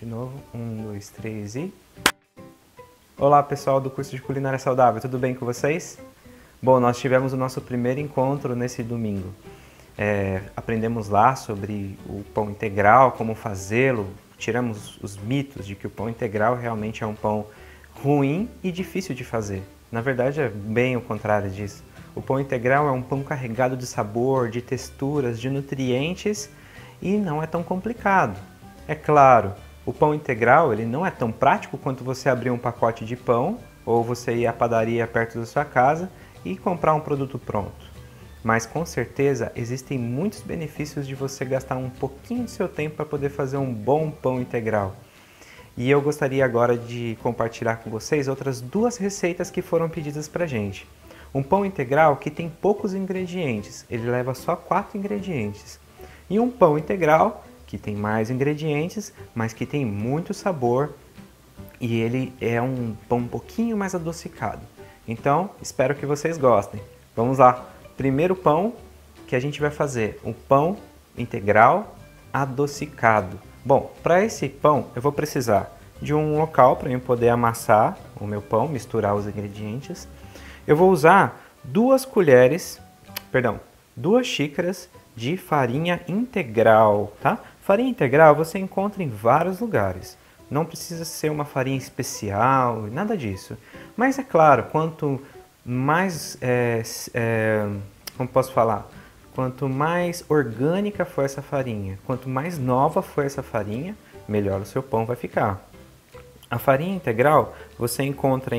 De novo, 1, 2, 3 e... Olá pessoal do curso de Culinária Saudável, tudo bem com vocês? Bom, nós tivemos o nosso primeiro encontro nesse domingo. Aprendemos lá sobre o pão integral, como fazê-lo, tiramos os mitos de que o pão integral realmente é um pão ruim e difícil de fazer. Na verdade é bem o contrário disso. O pão integral é um pão carregado de sabor, de texturas, de nutrientes e não é tão complicado. É claro, o pão integral ele não é tão prático quanto você abrir um pacote de pão ou você ir à padaria perto da sua casa e comprar um produto pronto. Mas com certeza existem muitos benefícios de você gastar um pouquinho do seu tempo para poder fazer um bom pão integral. E eu gostaria agora de compartilhar com vocês outras duas receitas que foram pedidas para a gente. Um pão integral que tem poucos ingredientes, ele leva só 4 ingredientes. E um pão integral que tem mais ingredientes, mas que tem muito sabor e ele é um pão um pouquinho mais adocicado. Então, espero que vocês gostem. Vamos lá! Primeiro pão que a gente vai fazer, um pão integral adocicado. Bom, para esse pão eu vou precisar de um local para eu poder amassar o meu pão, misturar os ingredientes. Eu vou usar 2 xícaras de farinha integral, tá? Farinha integral você encontra em vários lugares. Não precisa ser uma farinha especial, nada disso. Mas é claro, quanto mais, como posso falar? Quanto mais orgânica for essa farinha, quanto mais nova for essa farinha, melhor o seu pão vai ficar. A farinha integral você encontra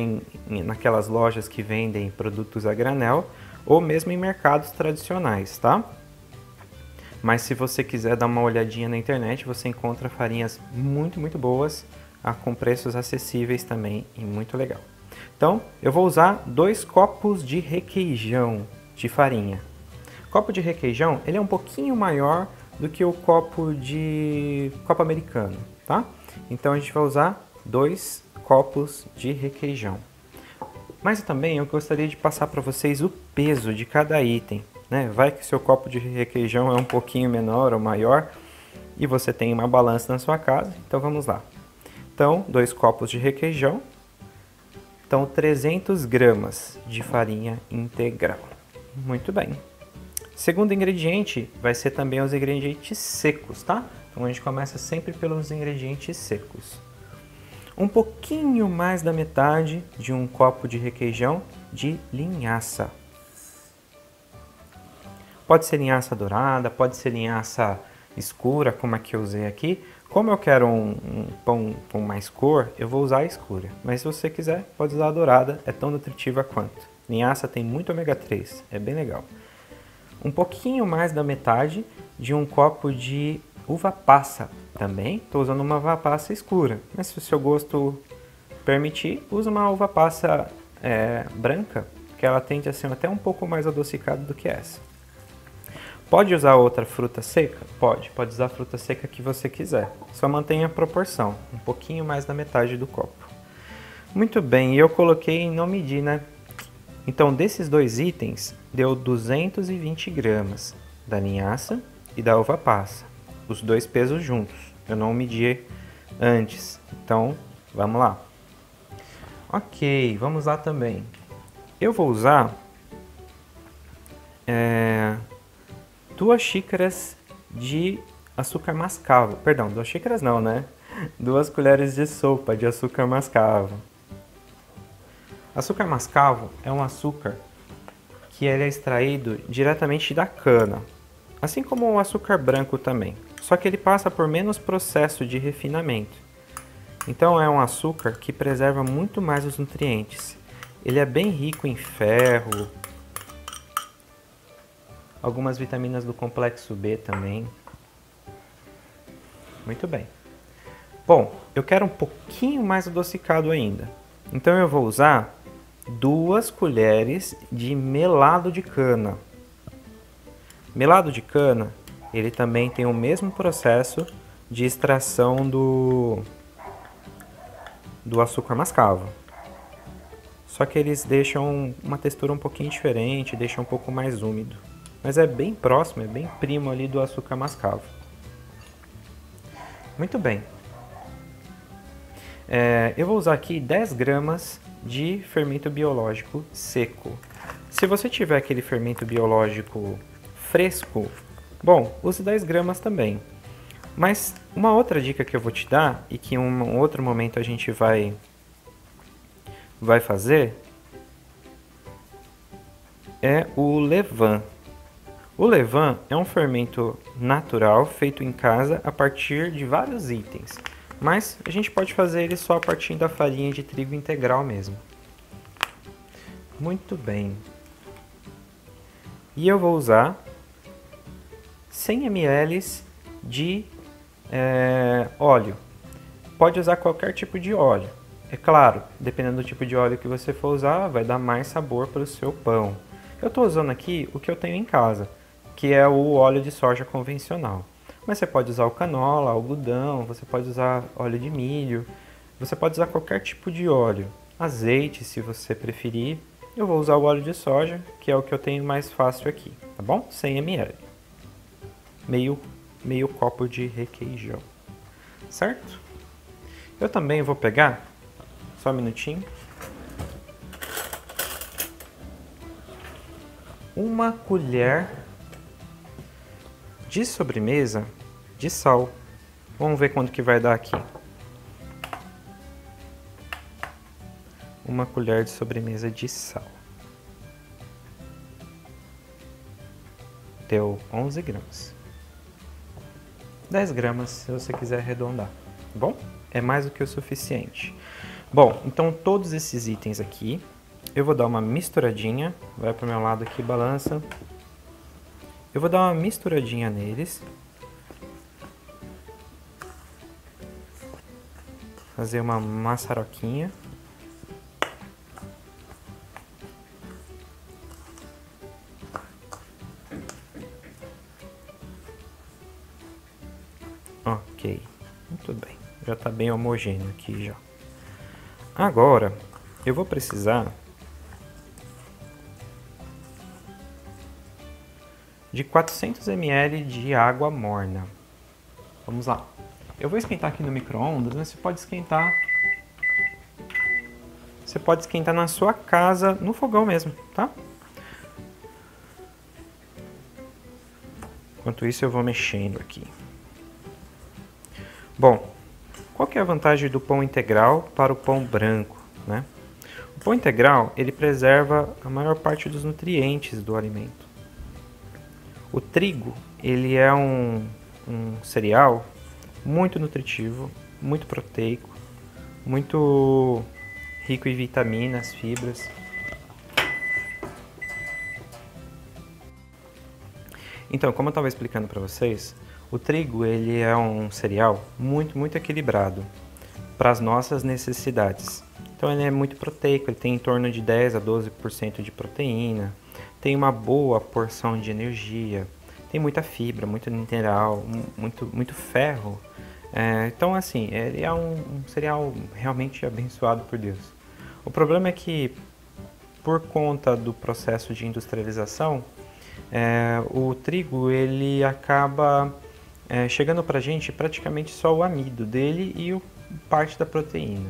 naquelas lojas que vendem produtos a granel ou mesmo em mercados tradicionais, tá? Mas se você quiser dar uma olhadinha na internet, você encontra farinhas muito boas, com preços acessíveis também e muito legal. Então, eu vou usar 2 copos de requeijão de farinha. O copo de requeijão, ele é um pouquinho maior do que o copo americano, tá? Então a gente vai usar 2 copos de requeijão. Mas também eu gostaria de passar para vocês o peso de cada item, né? Vai que seu copo de requeijão é um pouquinho menor ou maior e você tem uma balança na sua casa, então vamos lá. Então, 2 copos de requeijão, então 300 gramas de farinha integral. Muito bem. Segundo ingrediente vai ser também os ingredientes secos, tá? Então a gente começa sempre pelos ingredientes secos. Um pouquinho mais da metade de um copo de requeijão de linhaça. Pode ser linhaça dourada, pode ser linhaça escura, como a que eu usei aqui. Como eu quero um pão com mais cor, eu vou usar a escura. Mas se você quiser, pode usar a dourada, é tão nutritiva quanto. Linhaça tem muito ômega 3, é bem legal. Um pouquinho mais da metade de um copo de uva passa. Também estou usando uma uva passa escura, mas se o seu gosto permitir, use uma uva passa branca, que ela tende a ser até um pouco mais adocicada do que essa. Pode usar outra fruta seca? Pode usar a fruta seca que você quiser, só mantenha a proporção, um pouquinho mais da metade do copo. Muito bem, eu coloquei e não medi, né? Então desses 2 itens, deu 220 gramas da linhaça e da uva passa. Os 2 pesos juntos, eu não medi antes, então vamos lá. Ok, vamos lá também. Eu vou usar 2 xícaras de açúcar mascavo, perdão, 2 xícaras não, né? 2 colheres de sopa de açúcar mascavo. Açúcar mascavo é um açúcar que ele é extraído diretamente da cana, assim como o açúcar branco também. Só que ele passa por menos processo de refinamento. Então é um açúcar que preserva muito mais os nutrientes. Ele é bem rico em ferro, algumas vitaminas do complexo B também. Muito bem. Bom, eu quero um pouquinho mais adocicado ainda. Então eu vou usar 2 colheres de melado de cana. Melado de cana, ele também tem o mesmo processo de extração do açúcar mascavo. Só que eles deixam uma textura um pouquinho diferente, deixam um pouco mais úmido. Mas é bem próximo, é bem primo ali do açúcar mascavo. Muito bem. Eu vou usar aqui 10 gramas de fermento biológico seco. Se você tiver aquele fermento biológico fresco, bom, use 10 gramas também. Mas uma outra dica que eu vou te dar e que em um outro momento a gente vai fazer é o levain. O levain é um fermento natural feito em casa a partir de vários itens, mas a gente pode fazer ele só a partir da farinha de trigo integral mesmo. Muito bem. E eu vou usar 100 ml de óleo. Pode usar qualquer tipo de óleo. É claro, dependendo do tipo de óleo que você for usar, vai dar mais sabor para o seu pão. Eu estou usando aqui o que eu tenho em casa, que é o óleo de soja convencional. Mas você pode usar o canola, algodão, você pode usar óleo de milho, você pode usar qualquer tipo de óleo. Azeite, se você preferir. Eu vou usar o óleo de soja, que é o que eu tenho mais fácil aqui, tá bom? 100 ml. Meio copo de requeijão, certo? Eu também vou pegar, só um minutinho, uma colher de sobremesa de sal. Vamos ver quanto que vai dar aqui. Uma colher de sobremesa de sal. Deu 11 gramas. 10 gramas se você quiser arredondar, tá bom? É mais do que o suficiente. Bom, então todos esses itens aqui, eu vou dar uma misturadinha. Vai para o meu lado aqui, balança. Eu vou dar uma misturadinha neles. Fazer uma maçaroquinha. Ok, muito bem. Já está bem homogêneo aqui já. Agora, eu vou precisar de 400 ml de água morna. Vamos lá. Eu vou esquentar aqui no micro-ondas, mas você pode esquentar na sua casa, no fogão mesmo, tá? Enquanto isso eu vou mexendo aqui. Bom, qual que é a vantagem do pão integral para o pão branco, né? O pão integral, ele preserva a maior parte dos nutrientes do alimento. O trigo, ele é um cereal muito nutritivo, muito proteico, muito rico em vitaminas, fibras. Então, como eu estava explicando para vocês, o trigo ele é um cereal muito equilibrado para as nossas necessidades. Então ele é muito proteico, ele tem em torno de 10 a 12% de proteína, tem uma boa porção de energia, tem muita fibra, muito mineral, muito ferro. Então assim, ele é um cereal realmente abençoado por Deus. O problema é que por conta do processo de industrialização, o trigo ele acaba chegando para a gente praticamente só o amido dele e parte da proteína.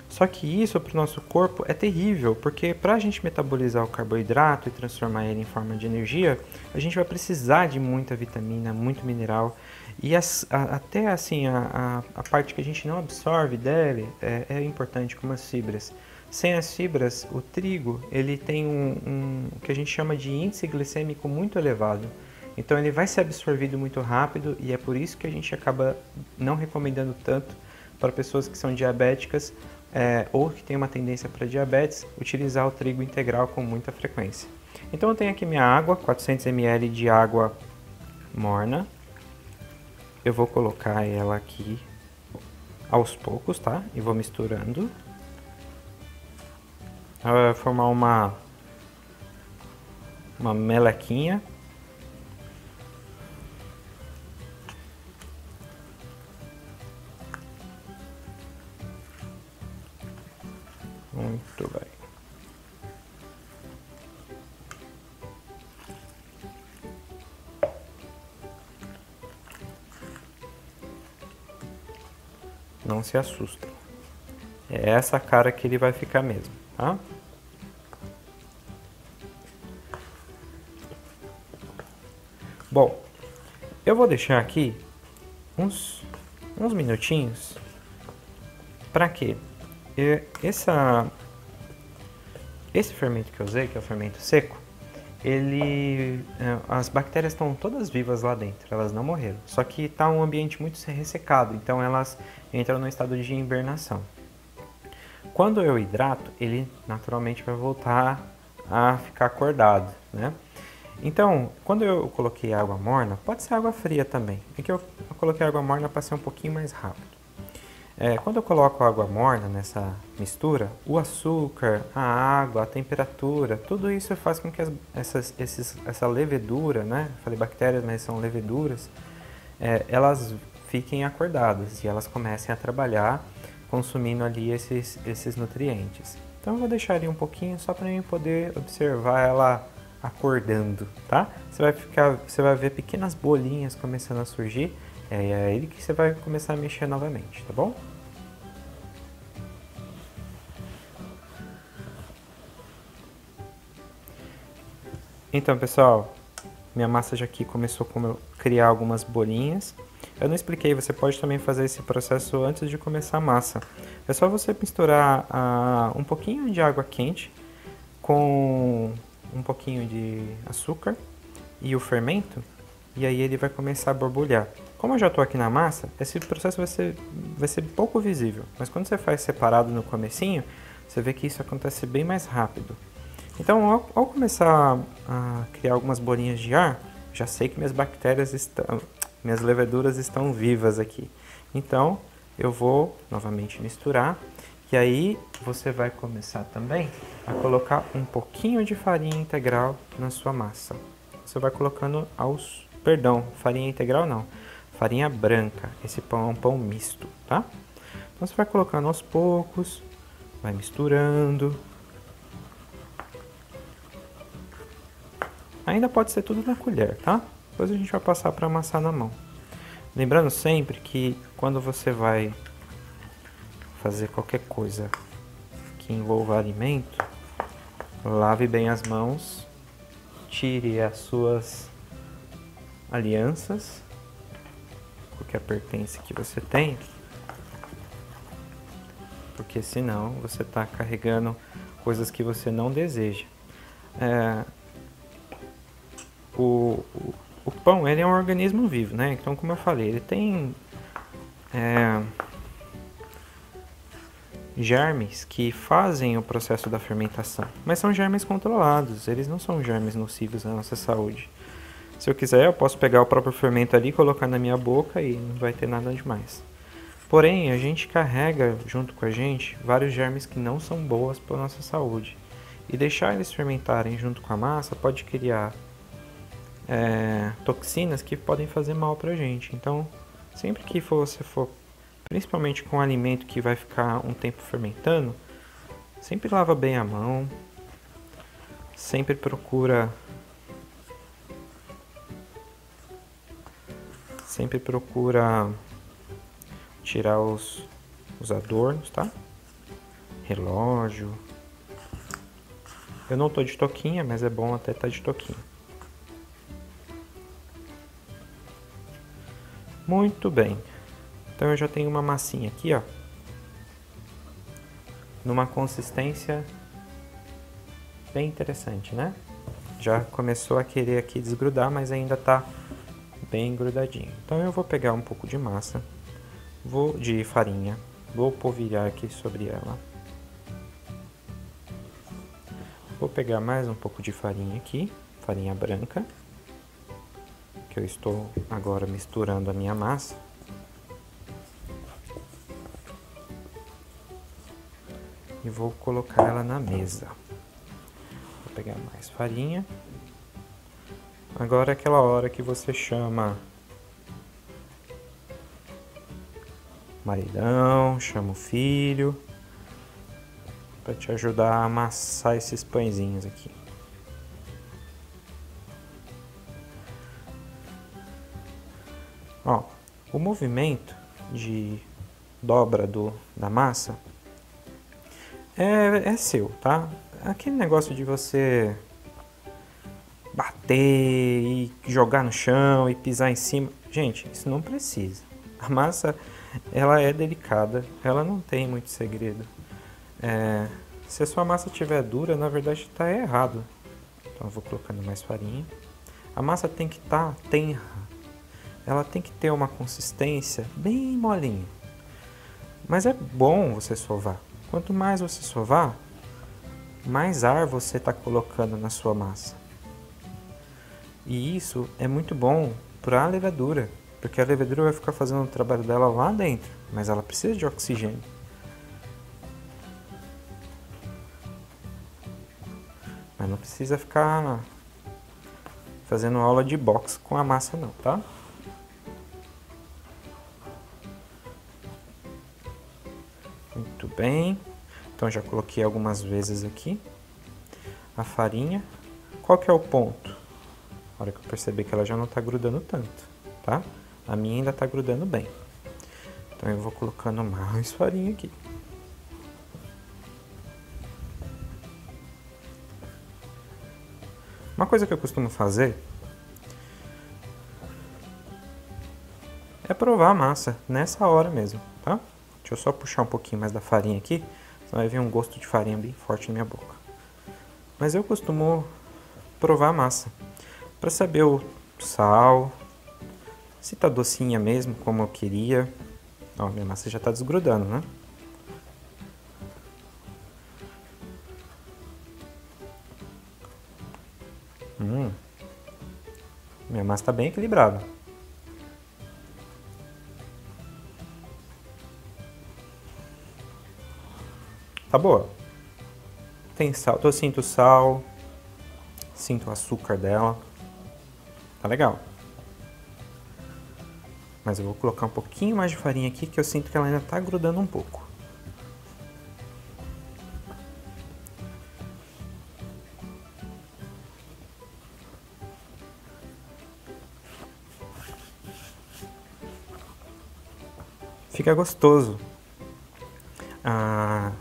Só que isso para o nosso corpo é terrível, porque para a gente metabolizar o carboidrato e transformar ele em forma de energia, a gente vai precisar de muita vitamina, muito mineral, e até assim a parte que a gente não absorve dele é importante, como as fibras. Sem as fibras, o trigo ele tem o que a gente chama de índice glicêmico muito elevado. Então ele vai ser absorvido muito rápido e é por isso que a gente acaba não recomendando tanto para pessoas que são diabéticas ou que têm uma tendência para diabetes, utilizar o trigo integral com muita frequência. Então eu tenho aqui minha água, 400 ml de água morna. Eu vou colocar ela aqui aos poucos, tá? E vou misturando. Ela vai formar uma melequinha. Muito bem. Não se assustem. É essa cara que ele vai ficar mesmo, tá? Bom, eu vou deixar aqui uns minutinhos para que esse fermento que eu usei, que é o fermento seco, as bactérias estão todas vivas lá dentro, elas não morreram. Só que está um ambiente muito ressecado, então elas entram no estado de hibernação. Quando eu hidrato, ele naturalmente vai voltar a ficar acordado, né? Então, quando eu coloquei água morna, pode ser água fria também. É que eu coloquei água morna para ser um pouquinho mais rápido. Quando eu coloco água morna nessa mistura, o açúcar, a água, a temperatura, tudo isso faz com que essa levedura, né? Falei bactérias, mas são leveduras, elas fiquem acordadas e elas comecem a trabalhar consumindo ali esses nutrientes. Então eu vou deixar ali um pouquinho só para eu poder observar ela acordando, tá? Você vai ver pequenas bolinhas começando a surgir, é aí que você vai começar a mexer novamente, tá bom? Então, pessoal, minha massa já aqui começou a criar algumas bolinhas. Eu não expliquei, você pode também fazer esse processo antes de começar a massa. É só você misturar um pouquinho de água quente com um pouquinho de açúcar e o fermento, e aí ele vai começar a borbulhar. Como eu já estou aqui na massa, esse processo vai ser pouco visível, mas quando você faz separado no comecinho, você vê que isso acontece bem mais rápido. Então, ao começar a criar algumas bolinhas de ar, já sei que minhas leveduras estão vivas aqui. Então, eu vou novamente misturar. E aí, você vai começar também a colocar um pouquinho de farinha integral na sua massa. Você vai colocando farinha integral não, farinha branca. Esse pão é um pão misto, tá? Então, você vai colocando aos poucos, vai misturando. Ainda pode ser tudo na colher, tá? Depois a gente vai passar para amassar na mão. Lembrando sempre que quando você vai fazer qualquer coisa que envolva alimento, lave bem as mãos, tire as suas alianças, qualquer pertence que você tem, porque senão você está carregando coisas que você não deseja. O pão, ele é um organismo vivo, né? Então, como eu falei, ele tem germes que fazem o processo da fermentação, mas são germes controlados, eles não são germes nocivos à nossa saúde. Se eu quiser, eu posso pegar o próprio fermento ali, colocar na minha boca e não vai ter nada demais. Porém, a gente carrega junto com a gente vários germes que não são boas para a nossa saúde. E deixar eles fermentarem junto com a massa pode criar toxinas que podem fazer mal pra gente. Então, sempre que você for, principalmente com alimento que vai ficar um tempo fermentando, sempre lava bem a mão, sempre procura tirar os adornos, tá? Relógio. Eu não tô de touquinha, mas é bom até estar de touquinha. Muito bem. Então eu já tenho uma massinha aqui, ó. Numa consistência bem interessante, né? Já começou a querer aqui desgrudar, mas ainda tá bem grudadinho. Então eu vou pegar um pouco de massa, de farinha, vou polvilhar aqui sobre ela. Vou pegar mais um pouco de farinha aqui, farinha branca, que eu estou agora misturando a minha massa. E vou colocar ela na mesa. Vou pegar mais farinha. Agora é aquela hora que você chama maridão, chama o filho, para te ajudar a amassar esses pãezinhos aqui. Ó, o movimento de dobra da massa é seu, tá? Aquele negócio de você bater e jogar no chão e pisar em cima, gente, isso não precisa. A massa, ela é delicada, ela não tem muito segredo. Se a sua massa estiver dura, na verdade está errado. Então eu vou colocando mais farinha. A massa tem que estar tenra. Ela tem que ter uma consistência bem molinha. Mas é bom você sovar. Quanto mais você sovar, mais ar você está colocando na sua massa. E isso é muito bom para a levedura, porque a levedura vai ficar fazendo o trabalho dela lá dentro, mas ela precisa de oxigênio. Mas não precisa ficar fazendo aula de boxe com a massa não, tá? Muito bem. Então já coloquei algumas vezes aqui a farinha. Qual que é o ponto? A hora que eu perceber que ela já não está grudando tanto, tá? A minha ainda está grudando bem. Então eu vou colocando mais farinha aqui. Uma coisa que eu costumo fazer é provar a massa nessa hora mesmo, tá? Deixa eu só puxar um pouquinho mais da farinha aqui, senão vai vir um gosto de farinha bem forte na minha boca. Mas eu costumo provar a massa para saber o sal, se tá docinha mesmo, como eu queria. Ó, minha massa já tá desgrudando, né? Minha massa tá bem equilibrada. Tá boa. Tem sal, eu sinto sal, sinto o açúcar dela. Tá legal. Mas eu vou colocar um pouquinho mais de farinha aqui, que eu sinto que ela ainda tá grudando um pouco. Fica gostoso a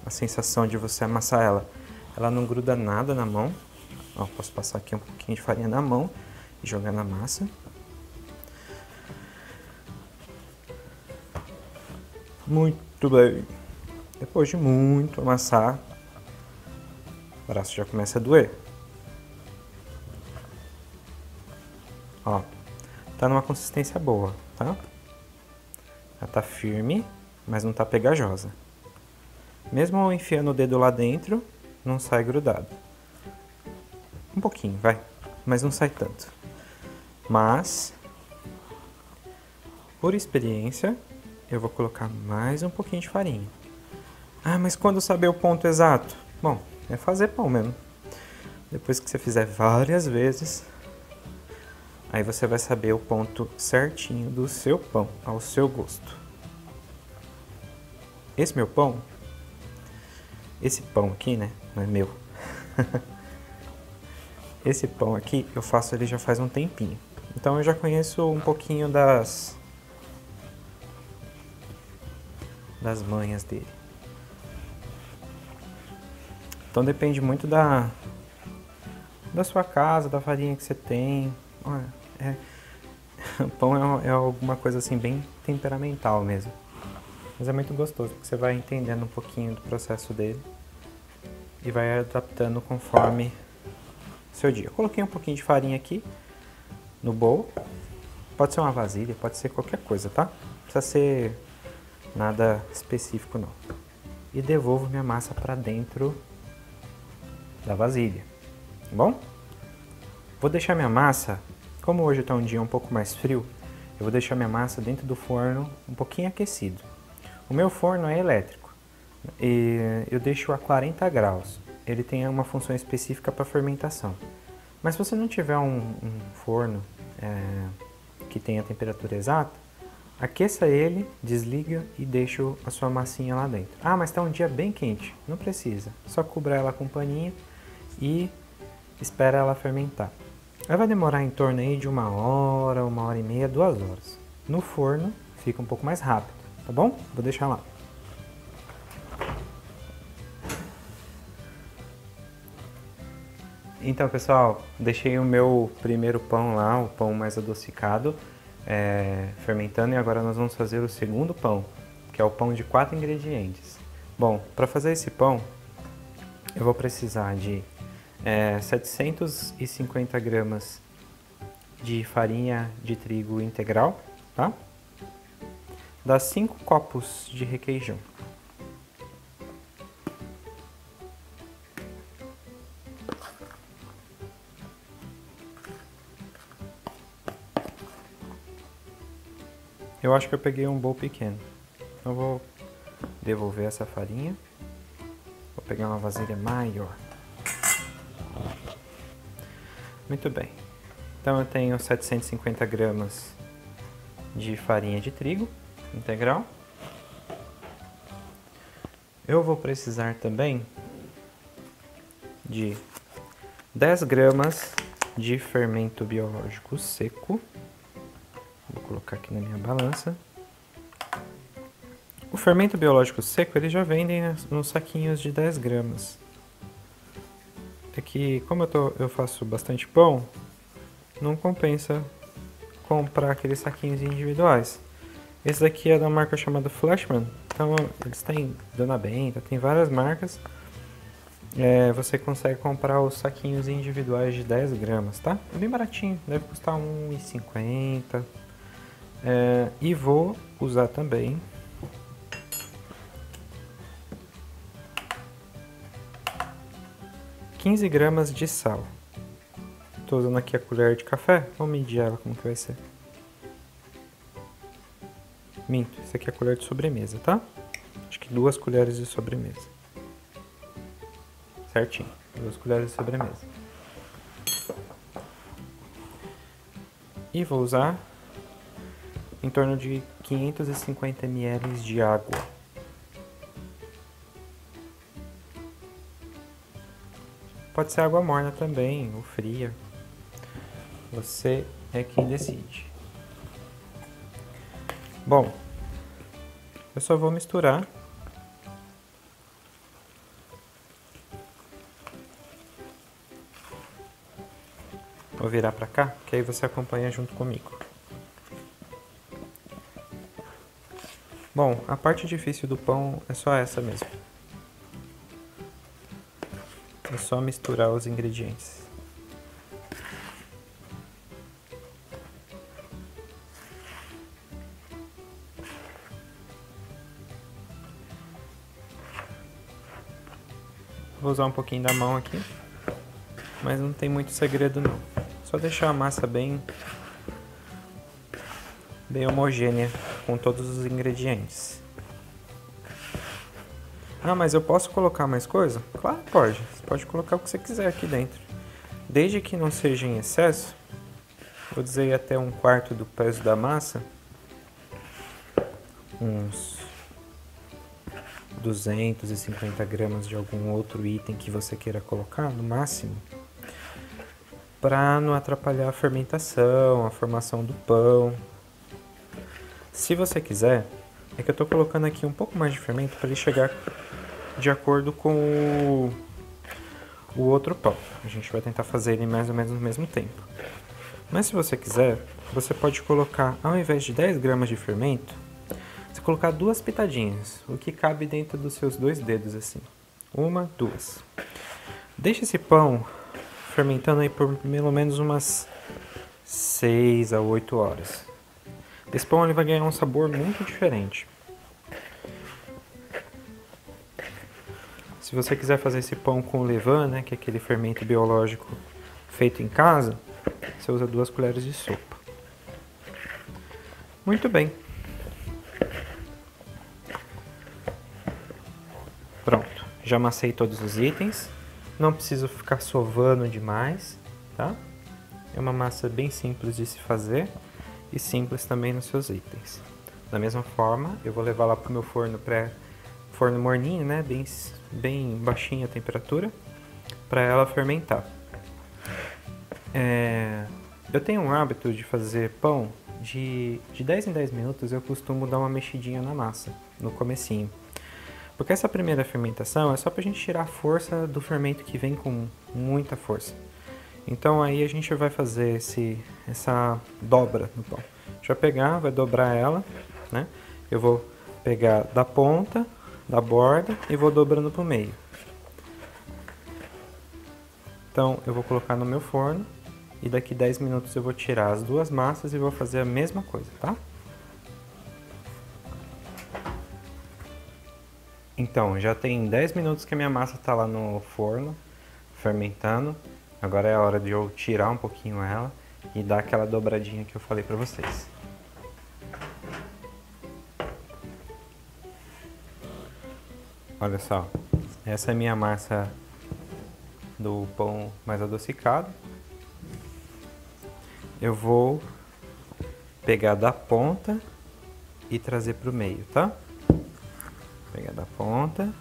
sensação de você amassar ela. Ela não gruda nada na mão. Ó, posso passar aqui um pouquinho de farinha na mão e jogar na massa. Muito bem. Depois de muito amassar, o braço já começa a doer. Ó, tá numa consistência boa, tá? Ela tá firme, mas não tá pegajosa. Mesmo enfiando o dedo lá dentro, não sai grudado. Um pouquinho, vai, mas não sai tanto. Mas, por experiência, eu vou colocar mais um pouquinho de farinha. Ah, mas quando saber o ponto exato? Bom, é fazer pão mesmo. Depois que você fizer várias vezes, aí você vai saber o ponto certinho do seu pão, ao seu gosto. Esse meu pão, esse pão aqui, né, não é meu. Esse pão aqui, eu faço ele já faz um tempinho. Então eu já conheço um pouquinho das manhas dele. Então depende muito da sua casa, da farinha que você tem. O pão é alguma coisa assim bem temperamental mesmo. Mas é muito gostoso, porque você vai entendendo um pouquinho do processo dele e vai adaptando conforme seu dia. Eu coloquei um pouquinho de farinha aqui no bowl. Pode ser uma vasilha, pode ser qualquer coisa, tá? Não precisa ser nada específico não. E devolvo minha massa para dentro da vasilha, tá bom? Vou deixar minha massa, como hoje está um dia um pouco mais frio, eu vou deixar minha massa dentro do forno um pouquinho aquecido. O meu forno é elétrico e eu deixo a 40 graus. Ele tem uma função específica para fermentação. Mas se você não tiver um forno que tenha a temperatura exata, aqueça ele, desliga e deixa a sua massinha lá dentro. Ah, mas está um dia bem quente. Não precisa. Só cubra ela com um paninho e espera ela fermentar. Ela vai demorar em torno aí de 1 hora e meia, 2 horas. No forno fica um pouco mais rápido, tá bom? Vou deixar lá. Então, pessoal, deixei o meu primeiro pão lá, o pão mais adocicado, fermentando, e agora nós vamos fazer o segundo pão, que é o pão de 4 ingredientes. Bom, para fazer esse pão, eu vou precisar de 750 gramas de farinha de trigo integral, tá? Dá 5 copos de requeijão. Eu acho que eu peguei um bowl pequeno. Então vou devolver essa farinha. Vou pegar uma vasilha maior. Muito bem. Então eu tenho 750 gramas de farinha de trigo integral. Eu vou precisar também de 10 gramas de fermento biológico seco. Vou colocar aqui na minha balança. O fermento biológico seco, ele já vendem nos saquinhos de 10 gramas. É que, como eu faço bastante pão, não compensa comprar aqueles saquinhos individuais. Esse daqui é da marca chamada Flashman. Então, eles têm Dona Benta, tem várias marcas. Você consegue comprar os saquinhos individuais de 10 gramas, tá? É bem baratinho, deve custar R$1,50. E vou usar também 15 gramas de sal. Estou usando aqui a colher de café. Vamos medir ela, como que vai ser. Minto, isso aqui é a colher de sobremesa, tá? Acho que 2 colheres de sobremesa. Certinho, 2 colheres de sobremesa. E vou usar em torno de 550 ml de água. Pode ser água morna também, ou fria. Você é quem decide. Bom, eu só vou misturar. Vou virar pra cá, que aí você acompanha junto comigo. Bom, a parte difícil do pão é só essa mesmo. É só misturar os ingredientes. Vou usar um pouquinho da mão aqui, mas não tem muito segredo não. Só deixar a massa bem homogênea com todos os ingredientes. Ah, mas eu posso colocar mais coisa? Claro que pode. Você pode colocar o que você quiser aqui dentro. Desde que não seja em excesso, vou dizer até 1/4 do peso da massa, uns 250 gramas de algum outro item que você queira colocar, no máximo, para não atrapalhar a fermentação, a formação do pão. Se você quiser, é que eu estou colocando aqui um pouco mais de fermento para ele chegar de acordo com o outro pão. A gente vai tentar fazer ele mais ou menos no mesmo tempo. Mas se você quiser, você pode colocar, ao invés de 10 gramas de fermento, você colocar 2 pitadinhas, o que cabe dentro dos seus 2 dedos assim. 1, 2. Deixa esse pão fermentando aí por pelo menos umas 6 a 8 horas. Esse pão ele vai ganhar um sabor muito diferente. Se você quiser fazer esse pão com levain, né, que é aquele fermento biológico feito em casa, você usa 2 colheres de sopa. Muito bem. Pronto, já amassei todos os itens. Não preciso ficar sovando demais, tá? É uma massa bem simples de se fazer e simples também nos seus itens. Da mesma forma, eu vou levar lá para o meu forno morninho, né? Bem baixinha a temperatura, para ela fermentar. Eu tenho um hábito de fazer pão de 10 em 10 minutos. Eu costumo dar uma mexidinha na massa no comecinho, porque essa primeira fermentação é só para a gente tirar a força do fermento que vem com muita força. Então aí a gente vai fazer essa dobra no pão. A gente vai pegar, vai dobrar ela, né? Eu vou pegar da ponta, da borda e vou dobrando pro meio. Então eu vou colocar no meu forno e daqui 10 minutos eu vou tirar as duas massas e vou fazer a mesma coisa, tá? Então, já tem 10 minutos que a minha massa tá lá no forno, fermentando. Agora é a hora de eu tirar um pouquinho ela e dar aquela dobradinha que eu falei pra vocês. Olha só, essa é a minha massa do pão mais adocicado. Eu vou pegar da ponta e trazer pro meio, tá? Pegar da ponta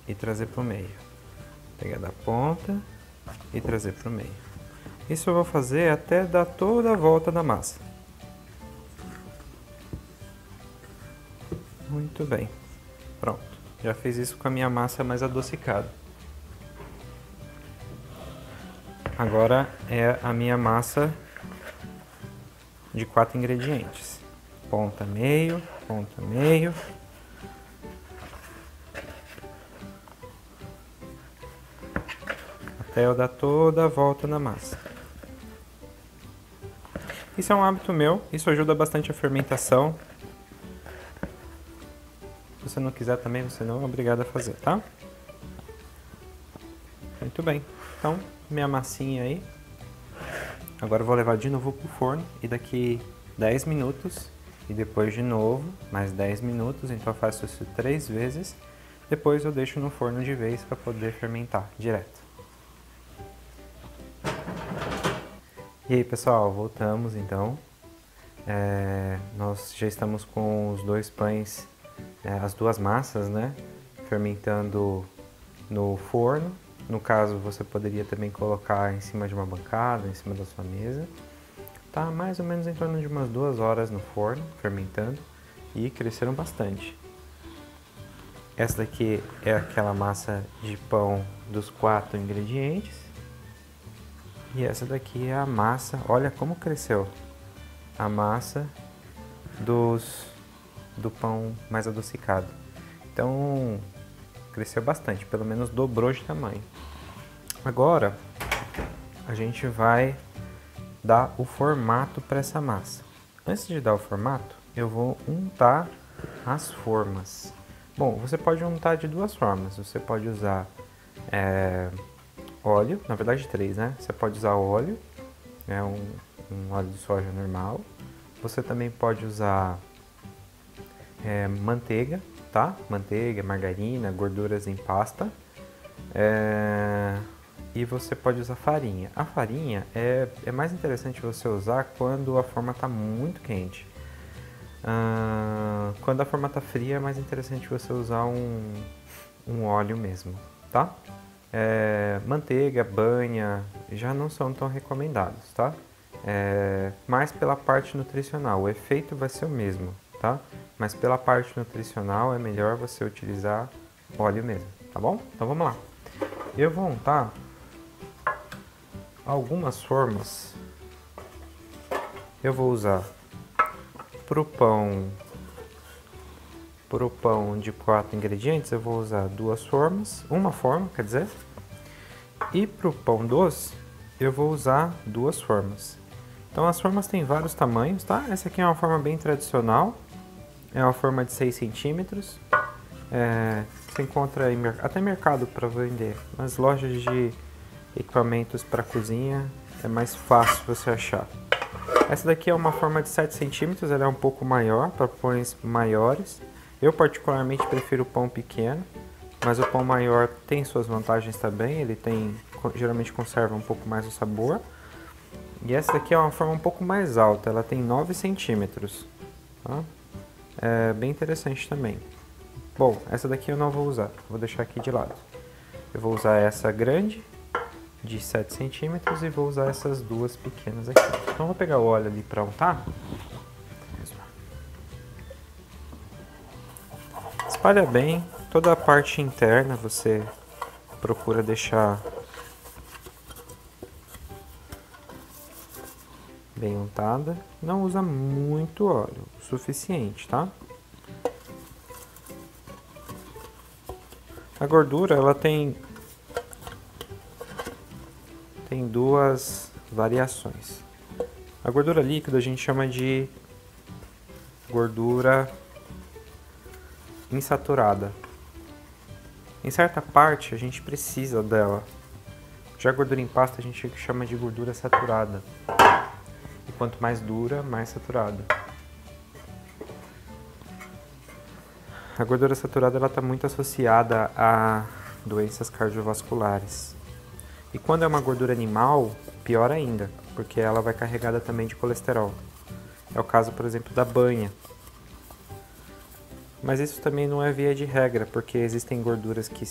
e trazer pro meio. Pegar da ponta e trazer pro meio. Isso eu vou fazer até dar toda a volta da massa. Muito bem. Pronto. Já fiz isso com a minha massa mais adocicada. Agora é a minha massa de 4 ingredientes. Ponta, meio, ponta, meio. Até eu dar toda a volta na massa. Isso é um hábito meu, isso ajuda bastante a fermentação. Se você não quiser também, você não é obrigado a fazer, tá? Muito bem. Então, minha massinha aí. Agora eu vou levar de novo pro forno e daqui 10 minutos e depois de novo, mais 10 minutos, então eu faço isso 3 vezes. Depois eu deixo no forno de vez para poder fermentar direto. E aí pessoal, voltamos então. Nós já estamos com os dois pães, as duas massas, né, fermentando no forno. No caso, você poderia também colocar em cima de uma bancada, em cima da sua mesa. Tá mais ou menos em torno de umas 2 horas no forno, fermentando, e cresceram bastante. Essa daqui é aquela massa de pão dos 4 ingredientes. E essa daqui é a massa, olha como cresceu, a massa do pão mais adocicado. Então, cresceu bastante, pelo menos dobrou de tamanho. Agora, a gente vai dar o formato para essa massa. Antes de dar o formato, eu vou untar as formas. Bom, você pode untar de 2 formas. Você pode usar óleo, na verdade 3, né? Você pode usar óleo, um óleo de soja normal. Você também pode usar manteiga, tá? Manteiga, margarina, gorduras em pasta. E você pode usar farinha. A farinha é mais interessante você usar quando a forma está muito quente. Quando a forma está fria é mais interessante você usar um óleo mesmo, tá? Manteiga, banha já não são tão recomendados, tá? Mais pela parte nutricional, o efeito vai ser o mesmo, tá? Mas pela parte nutricional é melhor você utilizar óleo mesmo, tá bom? Então vamos lá. Eu vou untar algumas formas. Eu vou usar pro pão de 4 ingredientes, eu vou usar 2 formas, uma forma, quer dizer. E pro pão doce, eu vou usar 2 formas. Então as formas têm vários tamanhos, tá? Essa aqui é uma forma bem tradicional, é uma forma de 6 centímetros. Você encontra até mercado para vender, nas lojas de equipamentos para cozinha é mais fácil você achar. Essa daqui é uma forma de 7 centímetros, ela é um pouco maior, para pães maiores. Eu particularmente prefiro o pão pequeno, mas o pão maior tem suas vantagens também, ele geralmente conserva um pouco mais o sabor. E essa daqui é uma forma um pouco mais alta, ela tem 9 centímetros. Tá? É bem interessante também. Bom, essa daqui eu não vou usar, vou deixar aqui de lado. Eu vou usar essa grande, de 7 centímetros, e vou usar essas 2 pequenas aqui. Então vou pegar o óleo ali para untar. Espalha bem, toda a parte interna você procura deixar bem untada. Não usa muito óleo, o suficiente, tá? A gordura, ela tem duas variações. A gordura líquida a gente chama de gordura insaturada. Em certa parte a gente precisa dela. Já a gordura em pasta a gente chama de gordura saturada. E quanto mais dura, mais saturada. A gordura saturada está muito associada a doenças cardiovasculares. E quando é uma gordura animal, pior ainda, porque ela vai carregada também de colesterol. É o caso, por exemplo, da banha. Mas isso também não é via de regra, porque existem gorduras que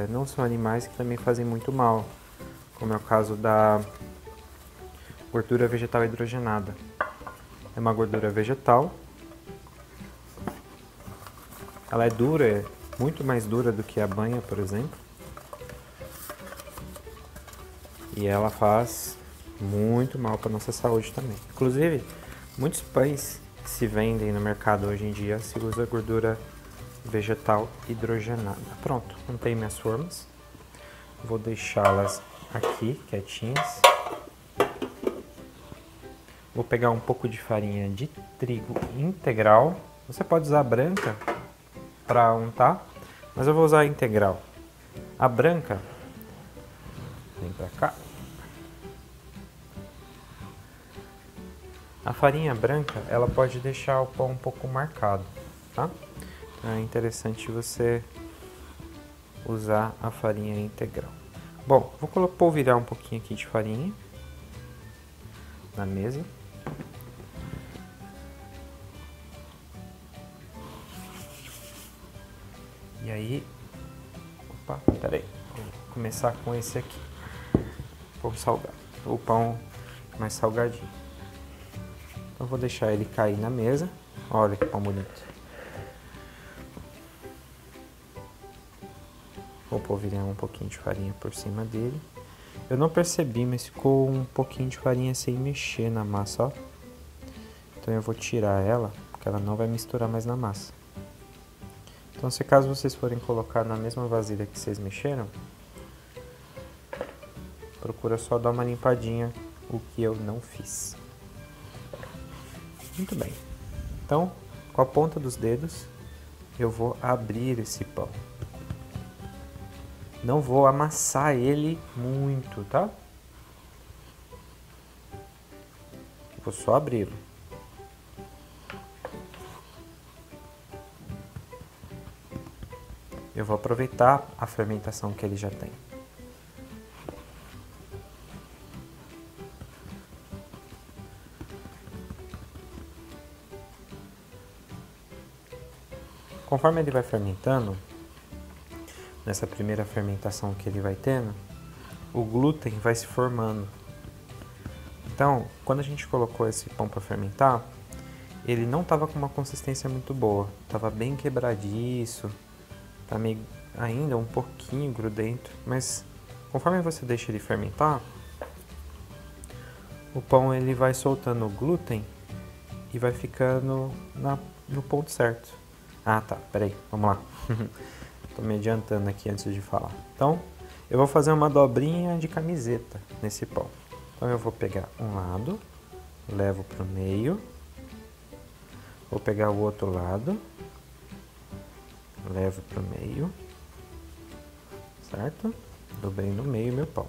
não são animais que também fazem muito mal, como é o caso da gordura vegetal hidrogenada. É uma gordura vegetal. Ela é dura, é muito mais dura do que a banha, por exemplo. E ela faz muito mal para nossa saúde também. Inclusive, muitos pães que se vendem no mercado hoje em dia se usa gordura vegetal hidrogenada. Pronto, montei minhas formas. Vou deixá-las aqui, quietinhas. Vou pegar um pouco de farinha de trigo integral. Você pode usar a branca para untar, mas eu vou usar a integral. A branca, vem pra cá. A farinha branca, ela pode deixar o pão um pouco marcado, tá? Então é interessante você usar a farinha integral. Bom, vou polvilhar um pouquinho aqui de farinha na mesa. E aí, opa, peraí, vou começar com esse aqui, pão salgado, o pão mais salgadinho. Então vou deixar ele cair na mesa, olha que pão bonito. Vou polvilhar um pouquinho de farinha por cima dele. Eu não percebi, mas ficou um pouquinho de farinha sem mexer na massa, ó. Então eu vou tirar ela, porque ela não vai misturar mais na massa. Então, se caso vocês forem colocar na mesma vasilha que vocês mexeram, procura só dar uma limpadinha, o que eu não fiz. Muito bem. Então, com a ponta dos dedos, eu vou abrir esse pão. Não vou amassar ele muito, tá? Vou só abri-lo. Eu vou aproveitar a fermentação que ele já tem. Conforme ele vai fermentando, nessa primeira fermentação que ele vai tendo, o glúten vai se formando. Então, quando a gente colocou esse pão para fermentar, ele não estava com uma consistência muito boa, estava bem quebradiço. Tá meio ainda um pouquinho grudento, mas conforme você deixa ele fermentar, o pão ele vai soltando o glúten e vai ficando no ponto certo. Ah tá, peraí, vamos lá. Tô me adiantando aqui antes de falar. Então, eu vou fazer uma dobrinha de camiseta nesse pão. Então eu vou pegar um lado, levo pro meio, vou pegar o outro lado, levo pro meio, certo? Dobrei no meio meu pão.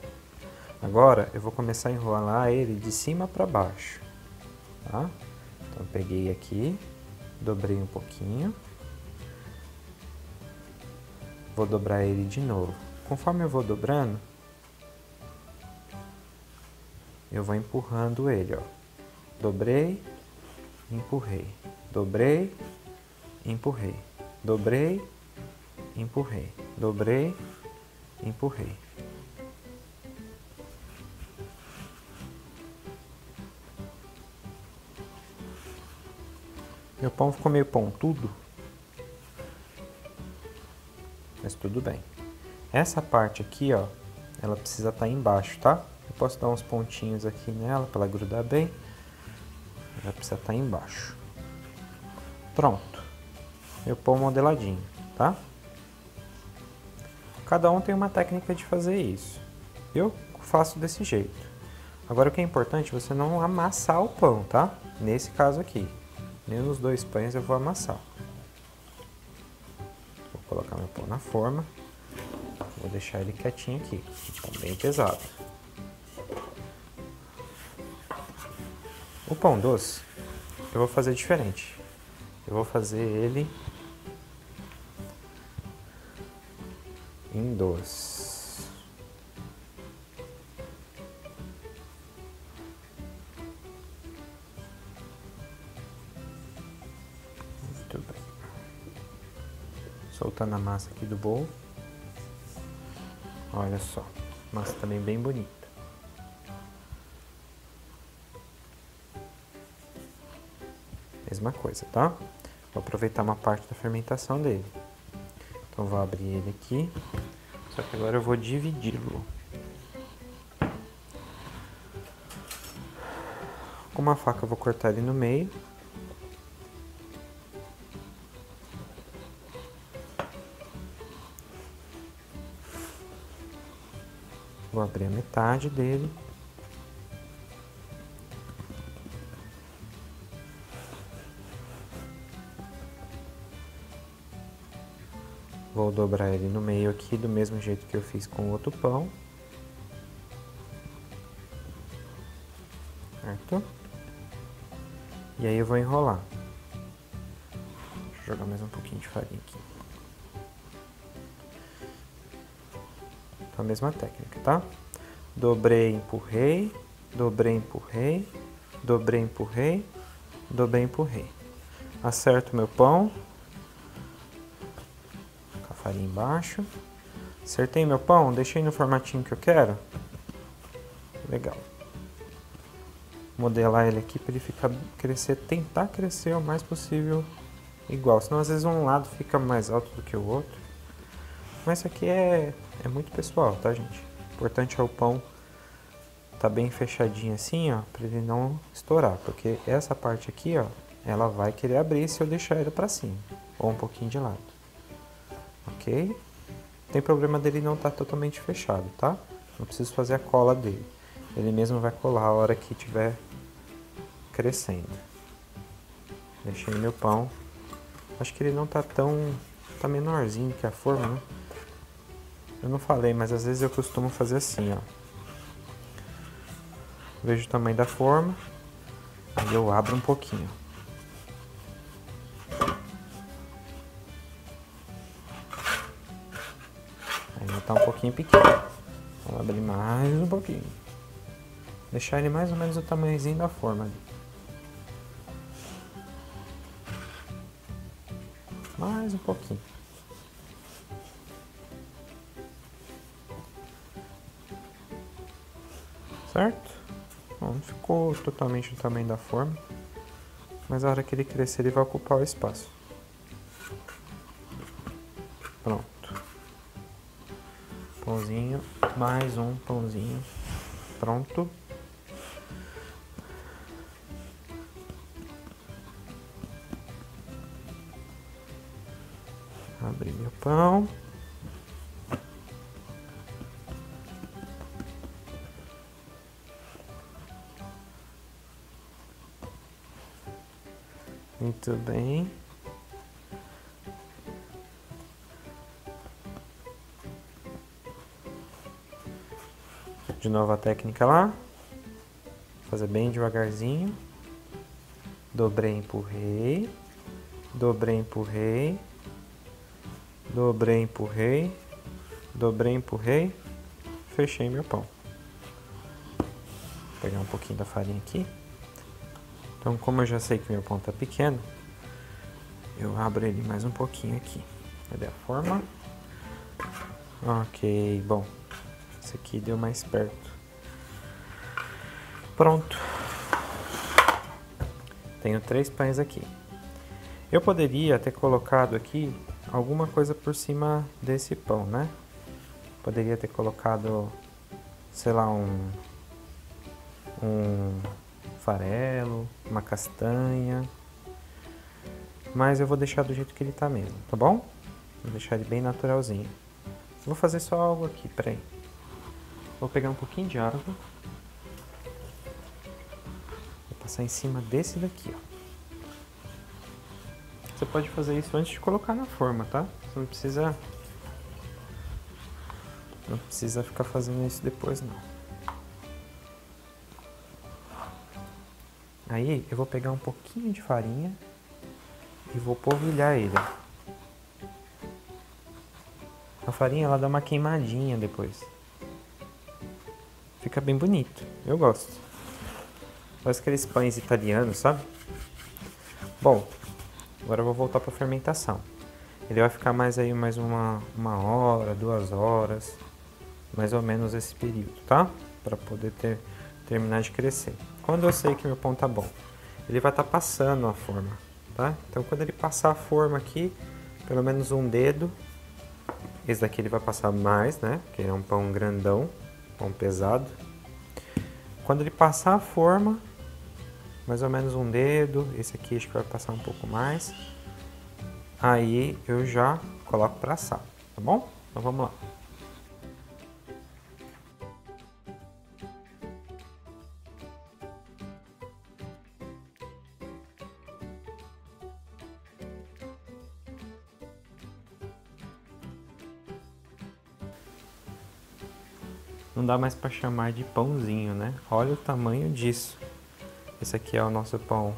Agora eu vou começar a enrolar ele de cima para baixo, tá? Então peguei aqui, dobrei um pouquinho, vou dobrar ele de novo. Conforme eu vou dobrando, eu vou empurrando ele, ó. Dobrei, empurrei, dobrei, empurrei. Dobrei, empurrei, dobrei, empurrei. Meu pão ficou meio pontudo, mas tudo bem. Essa parte aqui, ó, ela precisa estar embaixo, tá? Eu posso dar uns pontinhos aqui nela para ela grudar bem, Vai precisar estar embaixo. Pronto. Meu pão modeladinho, tá? Cada um tem uma técnica de fazer isso. Eu faço desse jeito. Agora o que é importante é você não amassar o pão, tá? Nesse caso aqui. Nem nos 2 pães eu vou amassar. Vou colocar meu pão na forma. Vou deixar ele quietinho aqui. Tá bem pesado. O pão doce eu vou fazer diferente. Eu vou fazer ele em 2. Muito bem. Soltando a massa aqui do bolo. Olha só, massa também bem bonita. Mesma coisa, tá? Vou aproveitar uma parte da fermentação dele. Então vou abrir ele aqui, só que agora eu vou dividi-lo. Com uma faca eu vou cortar ele no meio. Vou abrir a metade dele. Vou dobrar ele no meio aqui, do mesmo jeito que eu fiz com o outro pão. Certo? E aí eu vou enrolar. Deixa eu jogar mais um pouquinho de farinha aqui. Então a mesma técnica, tá? Dobrei, empurrei, dobrei, empurrei, dobrei, empurrei, dobrei, empurrei. Acerto meu pão. Farinha embaixo. Acertei meu pão, deixei no formatinho que eu quero. Legal. Modelar ele aqui para ele crescer, tentar crescer o mais possível igual. Senão às vezes um lado fica mais alto do que o outro. Mas isso aqui é muito pessoal, tá, gente? O importante é o pão tá bem fechadinho assim, ó, para ele não estourar, porque essa parte aqui, ó, ela vai querer abrir se eu deixar ele para cima ou um pouquinho de lado. Ok? Tem problema dele não estar totalmente fechado, tá? Não preciso fazer a cola dele. Ele mesmo vai colar a hora que estiver crescendo. Deixei meu pão. Acho que ele não tá tão... tá menorzinho que a forma, né? Eu não falei, mas às vezes eu costumo fazer assim, ó. Vejo o tamanho da forma. Aí eu abro um pouquinho. Ainda tá um pouquinho pequeno. Vou abrir mais um pouquinho. Deixar ele mais ou menos o tamanhozinho da forma ali. Mais um pouquinho. Certo? Bom, não ficou totalmente o tamanho da forma. Mas a hora que ele crescer, ele vai ocupar o espaço. Pronto. Pãozinho, mais um pãozinho. Pronto. Abri meu pão. Muito bem. De novo a técnica lá. Fazer bem devagarzinho. Dobrei, empurrei. Dobrei, empurrei. Dobrei, empurrei. Dobrei, empurrei. Fechei meu pão. Vou pegar um pouquinho da farinha aqui. Então, como eu já sei que meu pão tá pequeno, eu abro ele mais um pouquinho aqui. Cadê a forma? Ok, bom. Esse aqui deu mais perto. Pronto. Tenho 3 pães aqui. Eu poderia ter colocado aqui alguma coisa por cima desse pão, né? Poderia ter colocado, sei lá, um farelo, uma castanha. Mas eu vou deixar do jeito que ele tá mesmo, tá bom? Vou deixar ele bem naturalzinho. Vou fazer só algo aqui, peraí. Vou pegar um pouquinho de água. Vou passar em cima desse daqui, ó. Você pode fazer isso antes de colocar na forma, tá? Você não precisa ficar fazendo isso depois, não. Aí eu vou pegar um pouquinho de farinha e vou polvilhar ele. A farinha, ela dá uma queimadinha depois. Fica bem bonito, eu gosto. Parece aqueles pães italianos, sabe? Bom, agora eu vou voltar para a fermentação. Ele vai ficar mais uma hora, 2 horas, mais ou menos esse período, tá? Para poder terminar de crescer. Quando eu sei que meu pão tá bom, ele vai estar passando a forma, tá? Então quando ele passar a forma aqui, pelo menos um dedo, esse daqui ele vai passar mais, né? Porque é um pão grandão, pão pesado. Quando ele passar a forma, mais ou menos um dedo, esse aqui acho que vai passar um pouco mais. Aí eu já coloco para assar, tá bom? Então vamos lá. Não dá mais para chamar de pãozinho, né? Olha o tamanho disso. Esse aqui é o nosso pão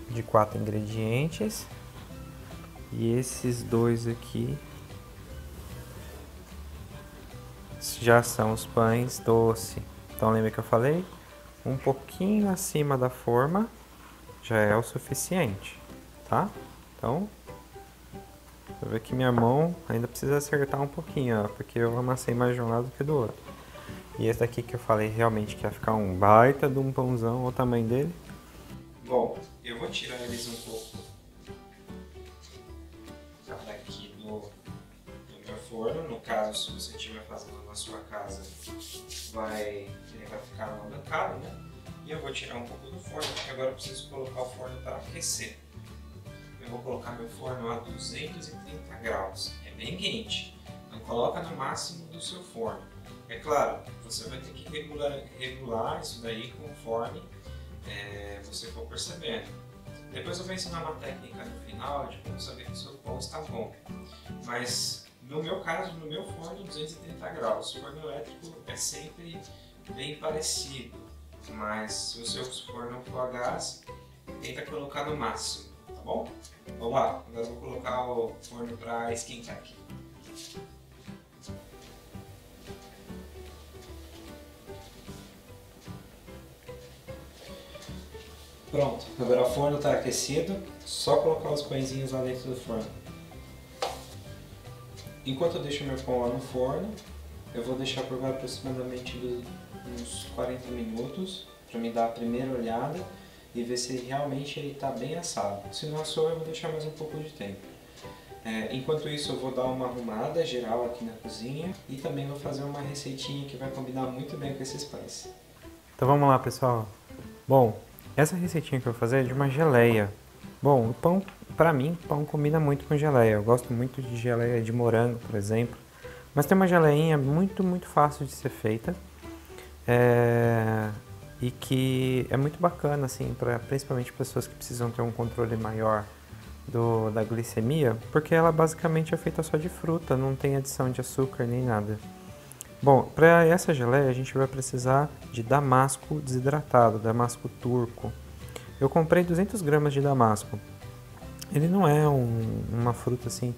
de 4 ingredientes. E esses dois aqui já são os pães doce. Então lembra que eu falei? Um pouquinho acima da forma já é o suficiente, tá? Então, eu ver que minha mão ainda precisa acertar um pouquinho, ó, porque eu amassei mais de um lado que do outro. E esse daqui que eu falei realmente que ia ficar um baita de um pãozão, olha o tamanho dele. Bom, eu vou tirar eles um pouco daqui do meu forno. No caso, se você estiver fazendo na sua casa, ele vai ficar mal bancado, né? E eu vou tirar um pouco do forno, porque agora eu preciso colocar o forno para aquecer. Eu vou colocar meu forno a 230 graus, é bem quente, então coloca no máximo do seu forno. É claro, você vai ter que regular isso daí conforme você for percebendo. Depois eu vou ensinar uma técnica no final de como saber que o seu pão está bom. Mas no meu caso, no meu forno 230 graus, o forno elétrico é sempre bem parecido, mas se o seu forno for a gás, tenta colocar no máximo. Tá bom? Vamos lá, agora eu vou colocar o forno para esquentar aqui. Pronto, agora o forno está aquecido, só colocar os pãezinhos lá dentro do forno. Enquanto eu deixo meu pão lá no forno, eu vou deixar por aproximadamente uns 40 minutos para me dar a primeira olhada e ver se realmente ele está bem assado. Se não assou, eu vou deixar mais um pouco de tempo. Enquanto isso, eu vou dar uma arrumada geral aqui na cozinha e também vou fazer uma receitinha que vai combinar muito bem com esses pães. Então vamos lá, pessoal. Bom, essa receitinha que eu vou fazer é de uma geleia. Bom, o pão, pra mim, pão combina muito com geleia. Eu gosto muito de geleia de morango, por exemplo. Mas tem uma geleinha muito fácil de ser feita. E que é muito bacana, assim, principalmente pessoas que precisam ter um controle maior da glicemia, porque ela basicamente é feita só de fruta, não tem adição de açúcar nem nada. Bom, para essa geleia a gente vai precisar de damasco desidratado, damasco turco. Eu comprei 200 gramas de damasco. Ele não é uma fruta assim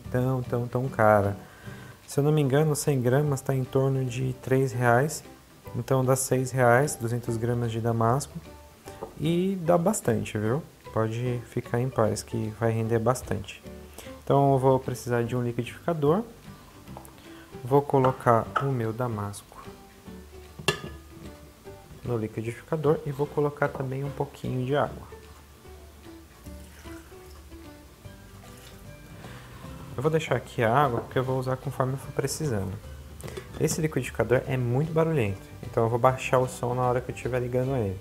tão cara. Se eu não me engano, 100 gramas está em torno de R$3. Então dá R$6, 200 gramas de damasco. E dá bastante, viu? Pode ficar em paz que vai render bastante. Então eu vou precisar de um liquidificador. Vou colocar o meu damasco no liquidificador e vou colocar também um pouquinho de água. Eu vou deixar aqui a água porque eu vou usar conforme eu for precisando. Esse liquidificador é muito barulhento, então eu vou baixar o som na hora que eu estiver ligando ele.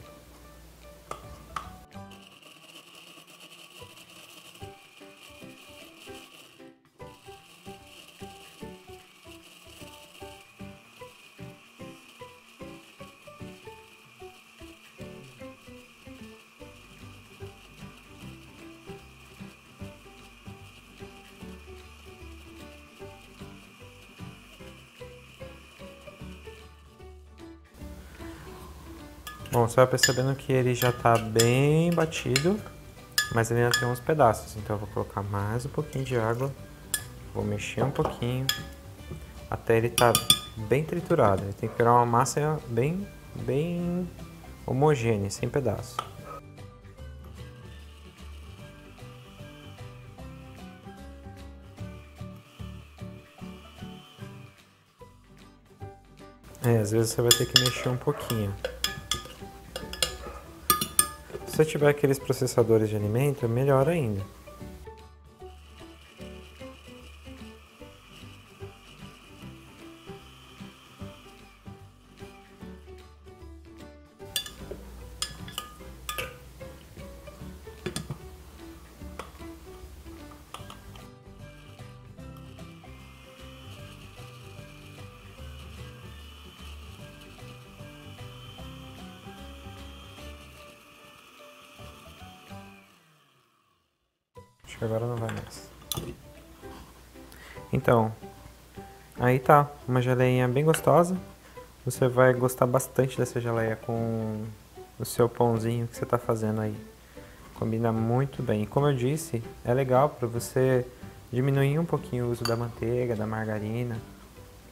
Bom, você vai percebendo que ele já está bem batido, mas ele ainda tem uns pedaços. Então eu vou colocar mais um pouquinho de água, vou mexer um pouquinho, até ele estar bem triturado. Ele tem que virar uma massa bem homogênea, sem pedaços. Às vezes você vai ter que mexer um pouquinho. Se você tiver aqueles processadores de alimento, melhor ainda. Acho que agora não vai mais. Então, aí tá, uma geleinha bem gostosa. Você vai gostar bastante dessa geleia com o seu pãozinho que você tá fazendo aí. Combina muito bem. E como eu disse, é legal para você diminuir um pouquinho o uso da manteiga, da margarina,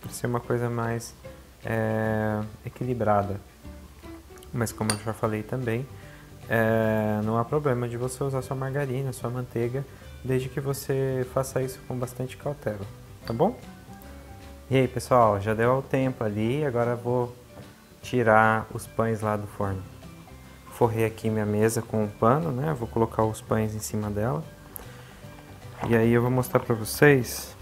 para ser uma coisa mais equilibrada. Mas como eu já falei também, não há problema de você usar sua margarina, sua manteiga, desde que você faça isso com bastante cautela, tá bom? E aí pessoal, já deu o tempo ali, agora eu vou tirar os pães lá do forno. Forrei aqui minha mesa com um pano, né? Vou colocar os pães em cima dela. E aí eu vou mostrar pra vocês.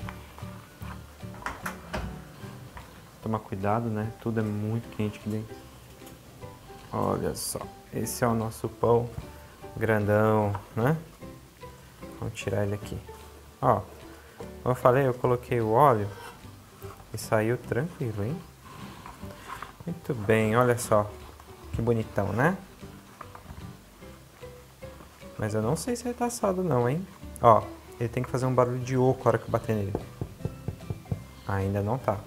Tomar cuidado, né? Tudo é muito quente aqui dentro. Olha só, esse é o nosso pão grandão, né? Vamos tirar ele aqui. Ó, como eu falei, eu coloquei o óleo e saiu tranquilo, hein? Muito bem, olha só. Que bonitão, né? Mas eu não sei se ele tá assado não, hein? Ó, ele tem que fazer um barulho de oco na hora que eu bater nele. Ainda não tá.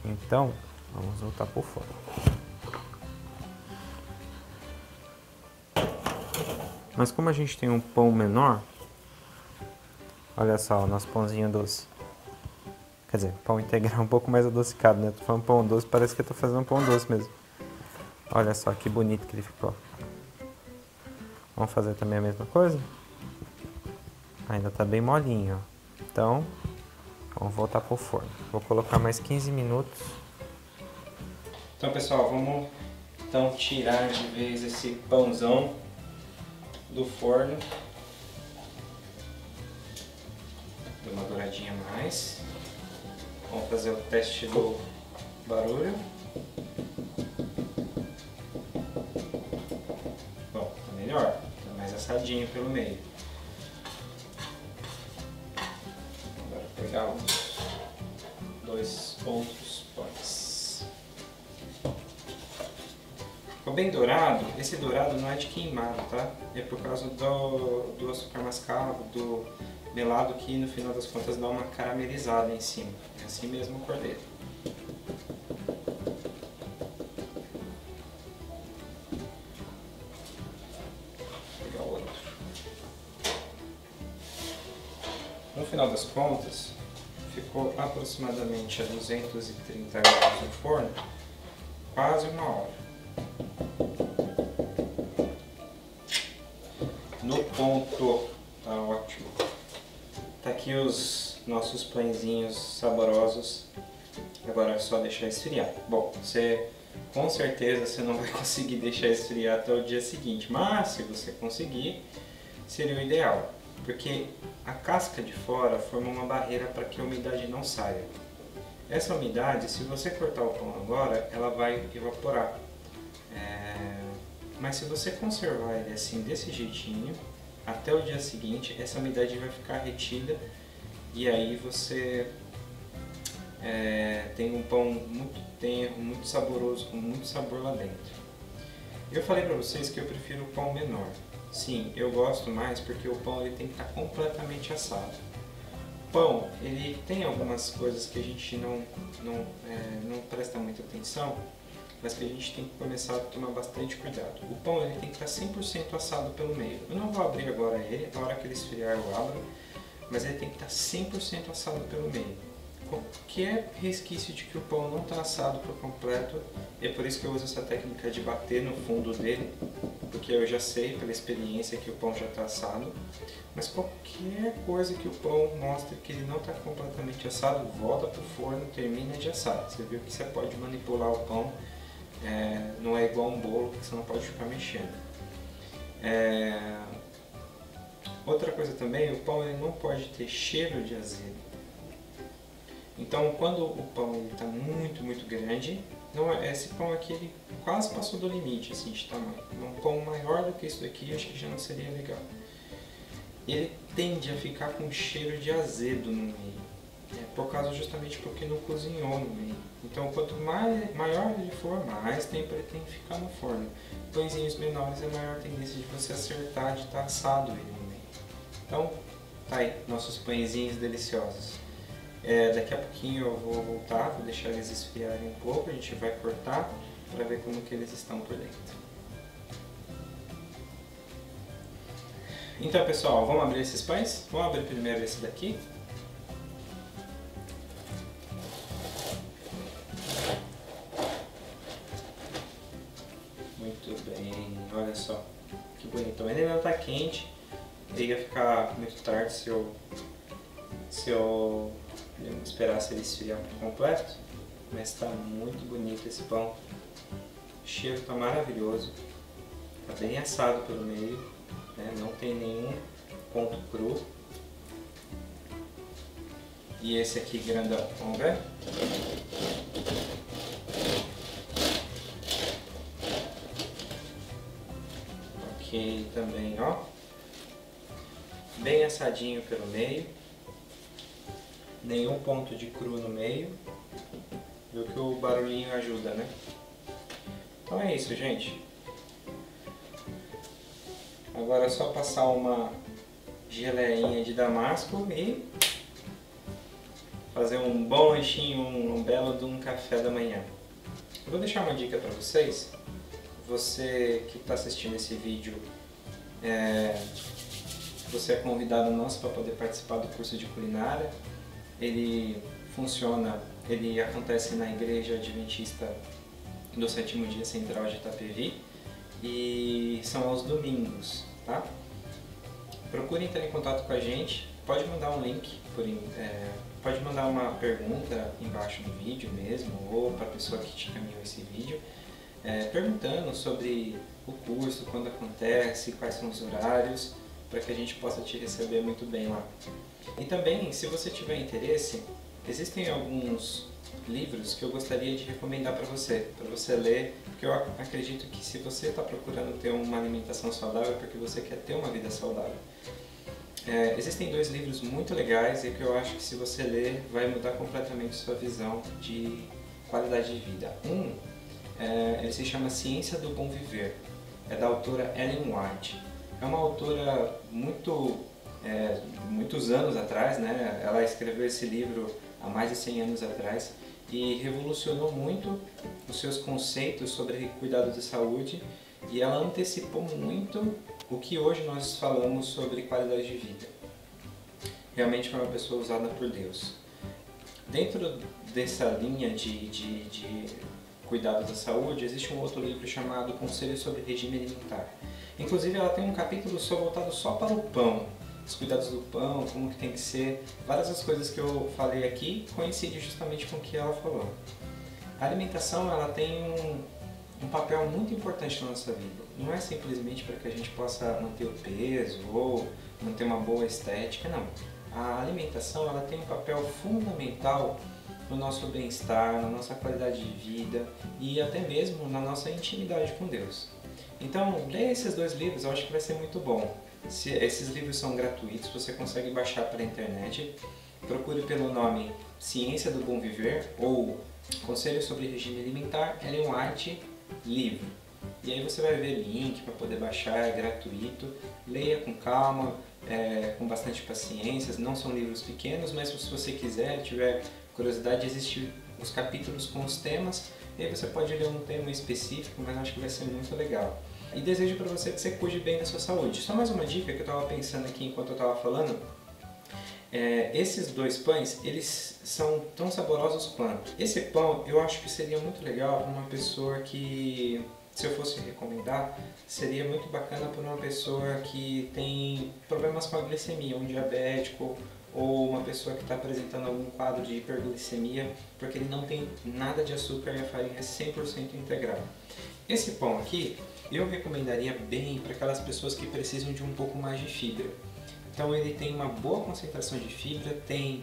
Então, vamos voltar pro forno. Mas como a gente tem um pão menor, olha só, o nosso pãozinho doce. Quer dizer, pão integral um pouco mais adocicado, né? Tô falando pão doce, parece que eu tô fazendo um pão doce mesmo. Olha só que bonito que ele ficou. Vamos fazer também a mesma coisa? Ainda tá bem molinho, ó. Então, vamos voltar pro forno. Vou colocar mais 15 minutos. Então, pessoal, vamos então tirar de vez esse pãozão do forno. Dá uma douradinha a mais. Vamos fazer o teste do barulho. Bom, tá melhor, tá mais assadinho pelo meio. Agora vou pegar os dois outros pães. Ficou bem dourado. Esse dourado não é de queimado, tá? É por causa do açúcar mascavo, do melado, que no final das contas dá uma caramelizada em cima. É assim mesmo o cordeiro. Vou pegar o outro. No final das contas, ficou aproximadamente a 230 graus no forno, quase uma hora. No ponto, tá ótimo. Tá aqui os nossos pãezinhos saborosos. Agora é só deixar esfriar. Bom, com certeza você não vai conseguir deixar esfriar até o dia seguinte, mas se você conseguir, seria o ideal, porque a casca de fora forma uma barreira para que a umidade não saia. Essa umidade, se você cortar o pão agora, ela vai evaporar. Mas se você conservar ele assim, desse jeitinho, até o dia seguinte, essa umidade vai ficar retida e aí você tem um pão muito tenro, muito saboroso, com muito sabor lá dentro. Eu falei para vocês que eu prefiro o pão menor. Sim, eu gosto mais porque o pão ele tem que estar completamente assado. O pão, ele tem algumas coisas que a gente não presta muita atenção, mas que a gente tem que começar a tomar bastante cuidado. O pão ele tem que estar 100% assado pelo meio. Eu não vou abrir agora ele, na hora que ele esfriar eu abro, mas ele tem que estar 100% assado pelo meio. Qualquer resquício de que o pão não está assado por completo, e é por isso que eu uso essa técnica de bater no fundo dele, porque eu já sei pela experiência que o pão já está assado, mas qualquer coisa que o pão mostre que ele não está completamente assado, volta para o forno, termina de assar. Você viu que você pode manipular o pão, não é igual um bolo que você não pode ficar mexendo. Outra coisa também, o pão ele não pode ter cheiro de azedo. Então, quando o pão está muito grande, esse pão aqui ele quase passou do limite assim, de tamanho. Um pão maior do que isso daqui, acho que já não seria legal. Ele tende a ficar com cheiro de azedo no meio, por causa justamente porque não cozinhou no meio. Então, quanto maior ele for, mais tempo ele tem que ficar no forno. Pãezinhos menores é a maior tendência de você acertar de estar assado ele no meio. Então, tá aí, nossos pãezinhos deliciosos. Daqui a pouquinho eu vou voltar, vou deixar eles esfriarem um pouco, a gente vai cortar para ver como que eles estão por dentro. Então pessoal, vamos abrir esses pães? Vamos abrir primeiro esse daqui. Muito bem, olha só que bonito. Ele ainda está quente, ele ia ficar muito tarde se eu esperasse ele esfriar por completo, mas está muito bonito esse pão. O cheiro está maravilhoso, está bem assado pelo meio, né? Não tem nenhum ponto cru. E esse aqui grandão, vamos ver? Ok, também ó, bem assadinho pelo meio. Nenhum ponto de cru no meio, viu que o barulhinho ajuda, né? Então é isso, gente. Agora é só passar uma geleinha de damasco e fazer um bom lanchinho, um belo de um café da manhã. Eu vou deixar uma dica para vocês. Você que está assistindo esse vídeo, você é convidado nosso para poder participar do curso de culinária. Ele acontece na Igreja Adventista do Sétimo Dia Central de Itapevi e são aos domingos, tá? Procure entrar em contato com a gente, pode mandar um link, pode mandar uma pergunta embaixo do vídeo mesmo, ou para a pessoa que te encaminhou esse vídeo, perguntando sobre o curso, quando acontece, quais são os horários, para que a gente possa te receber muito bem lá. E também, se você tiver interesse, existem alguns livros que eu gostaria de recomendar para você ler, porque eu acredito que se você está procurando ter uma alimentação saudável é porque você quer ter uma vida saudável. Existem dois livros muito legais e que eu acho que se você ler vai mudar completamente sua visão de qualidade de vida. Ele se chama Ciência do Bom Viver, é da autora Ellen White. É uma autora muitos anos atrás, né? Ela escreveu esse livro há mais de 100 anos atrás e revolucionou muito os seus conceitos sobre cuidado de saúde, e ela antecipou muito o que hoje nós falamos sobre qualidade de vida. Realmente foi uma pessoa usada por Deus. Dentro dessa linha de cuidado da saúde, existe um outro livro chamado Conselho sobre Regime Alimentar. Inclusive ela tem um capítulo voltado só para o pão, os cuidados do pão, como que tem que ser, várias das coisas que eu falei aqui coincidem justamente com o que ela falou. A alimentação ela tem um papel muito importante na nossa vida. Não é simplesmente para que a gente possa manter o peso ou manter uma boa estética, não. A alimentação ela tem um papel fundamental no nosso bem-estar, na nossa qualidade de vida e até mesmo na nossa intimidade com Deus. Então, leia esses dois livros, eu acho que vai ser muito bom. Esses livros são gratuitos, você consegue baixar pela internet. Procure pelo nome Ciência do Bom Viver ou Conselho sobre Regime Alimentar, Ellen White, livro. E aí você vai ver link para poder baixar, é gratuito. Leia com calma, com bastante paciência. Não são livros pequenos, mas se você quiser, tiver curiosidade, existem os capítulos com os temas. E aí você pode ler um tema específico, mas acho que vai ser muito legal. E desejo para você que você cuide bem da sua saúde. Só mais uma dica que eu estava pensando aqui enquanto eu estava falando. Esses dois pães, eles são tão saborosos quanto. Esse pão eu acho que seria muito legal para uma pessoa que, se eu fosse recomendar, seria muito bacana para uma pessoa que tem problemas com a glicemia, um diabético ou uma pessoa que está apresentando algum quadro de hiperglicemia, porque ele não tem nada de açúcar e a farinha é 100% integral. Esse pão aqui eu recomendaria bem para aquelas pessoas que precisam de um pouco mais de fibra. Então ele tem uma boa concentração de fibra, tem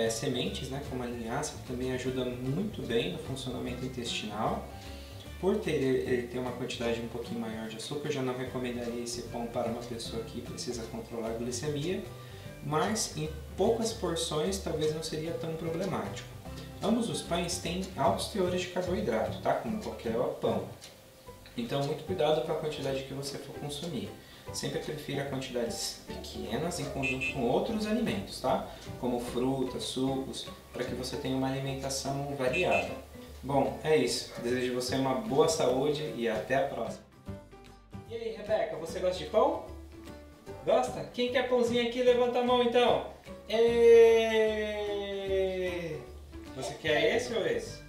sementes, né, como a linhaça, que também ajuda muito bem no funcionamento intestinal. Por ele ter uma quantidade um pouquinho maior de açúcar, eu já não recomendaria esse pão para uma pessoa que precisa controlar a glicemia, mas em poucas porções talvez não seria tão problemático. Ambos os pães têm altos teores de carboidrato, tá? Como qualquer pão. Então muito cuidado com a quantidade que você for consumir. Sempre prefira quantidades pequenas em conjunto com outros alimentos, tá? Como frutas, sucos, para que você tenha uma alimentação variada. Bom, é isso. Desejo você uma boa saúde e até a próxima. E aí, Rebeca, você gosta de pão? Gosta? Quem quer pãozinho aqui, levanta a mão então. Você quer esse ou esse?